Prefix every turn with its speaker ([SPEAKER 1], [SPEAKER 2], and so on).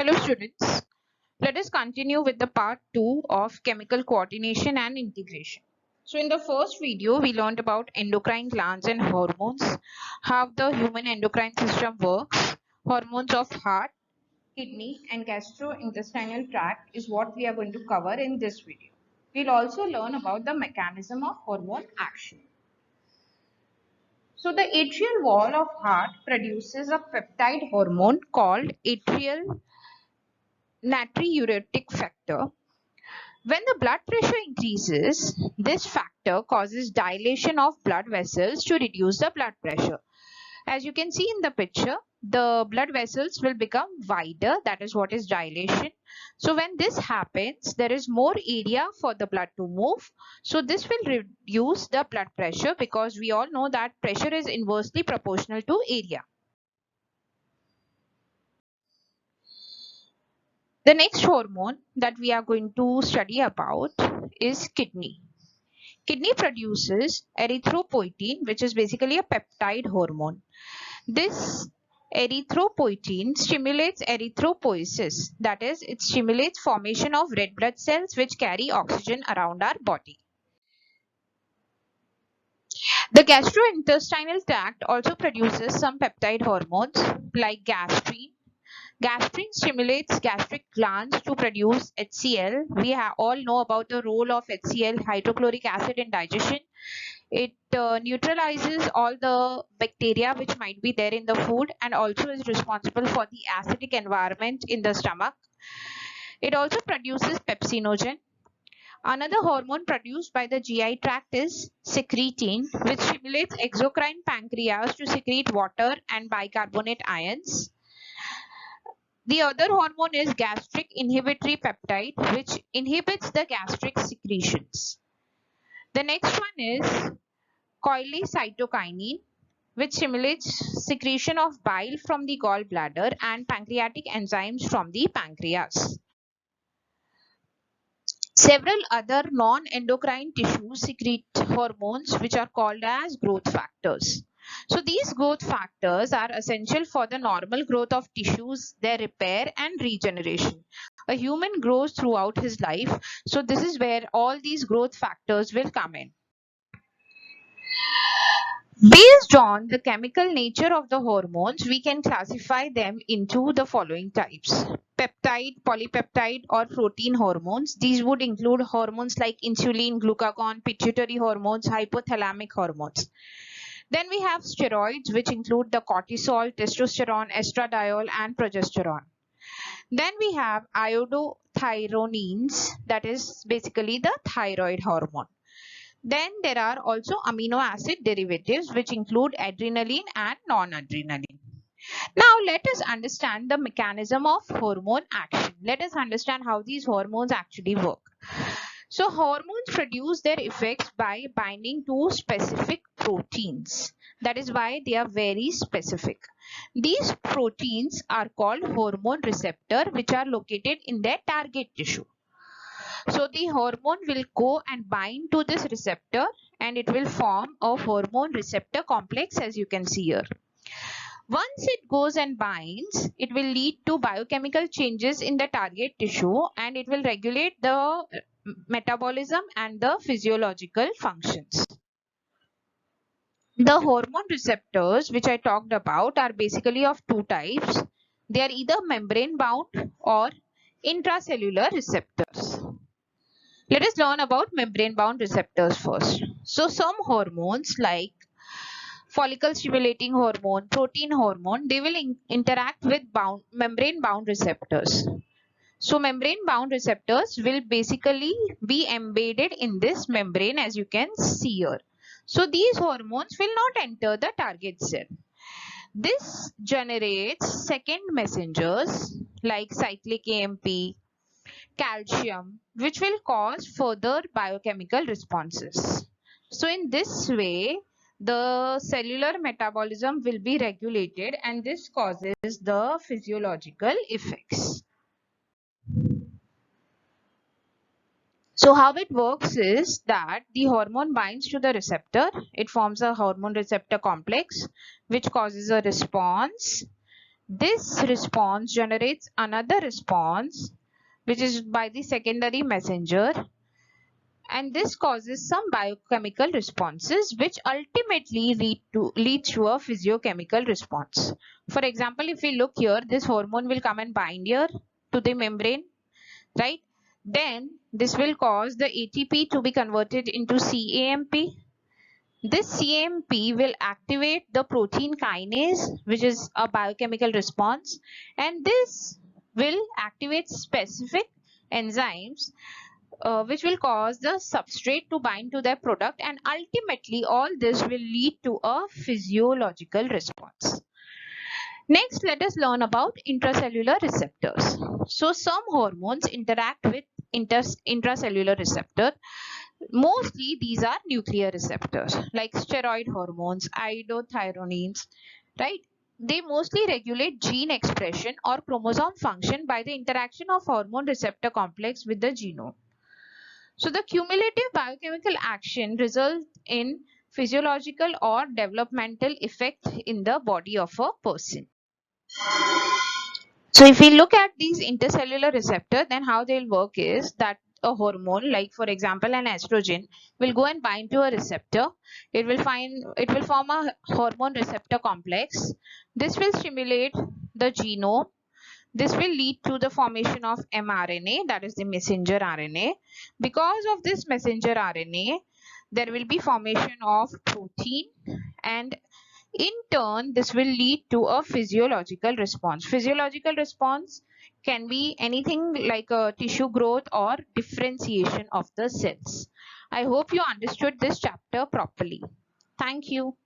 [SPEAKER 1] Hello students, let us continue with the part 2 of chemical coordination and integration. So in the first video, we learned about endocrine glands and hormones, how the human endocrine system works, hormones of heart, kidney and gastrointestinal tract is what we are going to cover in this video. We'll also learn about the mechanism of hormone action. So the atrial wall of heart produces a peptide hormone called atrial natriuretic factor. When the blood pressure increases, this factor causes dilation of blood vessels to reduce the blood pressure. As you can see in the picture, the blood vessels will become wider, that is what is dilation. So when this happens, there is more area for the blood to move. So this will reduce the blood pressure because we all know that pressure is inversely proportional to area. The next hormone that we are going to study about is kidney. Kidney produces erythropoietin, which is basically a peptide hormone. This erythropoietin stimulates erythropoiesis, that is, it stimulates formation of red blood cells which carry oxygen around our body. The gastrointestinal tract also produces some peptide hormones like gastrin. Gastrin stimulates gastric glands to produce HCl. We all know about the role of HCl, hydrochloric acid, in digestion. It neutralizes all the bacteria which might be there in the food and also is responsible for the acidic environment in the stomach. It also produces pepsinogen. Another hormone produced by the GI tract is secretin, which stimulates exocrine pancreas to secrete water and bicarbonate ions. The other hormone is gastric inhibitory peptide, which inhibits the gastric secretions. The next one is cholecytokinin, which stimulates secretion of bile from the gallbladder and pancreatic enzymes from the pancreas. Several other non-endocrine tissues secrete hormones which are called as growth factors. So these growth factors are essential for the normal growth of tissues, their repair and regeneration. A human grows throughout his life, so this is where all these growth factors will come in. Based on the chemical nature of the hormones, we can classify them into the following types: peptide, polypeptide or protein hormones. These would include hormones like insulin, glucagon, pituitary hormones, hypothalamic hormones. Then we have steroids, which include the cortisol, testosterone, estradiol and progesterone. Then we have iodothyronines, that is basically the thyroid hormone. Then there are also amino acid derivatives which include adrenaline and non-adrenaline. Now let us understand the mechanism of hormone action. Let us understand how these hormones actually work. So hormones produce their effects by binding to specific proteins. That is why they are very specific. These proteins are called hormone receptor, which are located in their target tissue. So the hormone will go and bind to this receptor and it will form a hormone receptor complex, as you can see here. Once it goes and binds, it will lead to biochemical changes in the target tissue and it will regulate the metabolism and the physiological functions. The hormone receptors which I talked about are basically of two types. They are either membrane bound or intracellular receptors. Let us learn about membrane bound receptors first. So some hormones like follicle stimulating hormone, protein hormone, they will interact with membrane bound receptors. So membrane bound receptors will basically be embedded in this membrane, as you can see here. So these hormones will not enter the target cell. This generates second messengers like cyclic AMP, calcium, which will cause further biochemical responses. So in this way, the cellular metabolism will be regulated and this causes the physiological effects. So how it works is that the hormone binds to the receptor. It forms a hormone receptor complex which causes a response. This response generates another response which is by the secondary messenger, and this causes some biochemical responses which ultimately lead to a physiochemical response. For example, if we look here, this hormone will come and bind here to the membrane, right? Then this will cause the ATP to be converted into CAMP. This CAMP will activate the protein kinase, which is a biochemical response, and this will activate specific enzymes which will cause the substrate to bind to their product, and ultimately all this will lead to a physiological response. Next, let us learn about intracellular receptors. So some hormones interact with intracellular receptor. Mostly these are nuclear receptors like steroid hormones, iodothyronines, right? They mostly regulate gene expression or chromosome function by the interaction of hormone receptor complex with the genome. So the cumulative biochemical action results in physiological or developmental effect in the body of a person. So if we look at these intercellular receptors, then how they'll work is that a hormone, like for example an estrogen, will go and bind to a receptor. It will form a hormone receptor complex. This will stimulate the genome. This will lead to the formation of mRNA, that is the messenger RNA. Because of this messenger RNA, there will be formation of protein, and in turn, this will lead to a physiological response. Physiological response can be anything like a tissue growth or differentiation of the cells. I hope you understood this chapter properly. Thank you.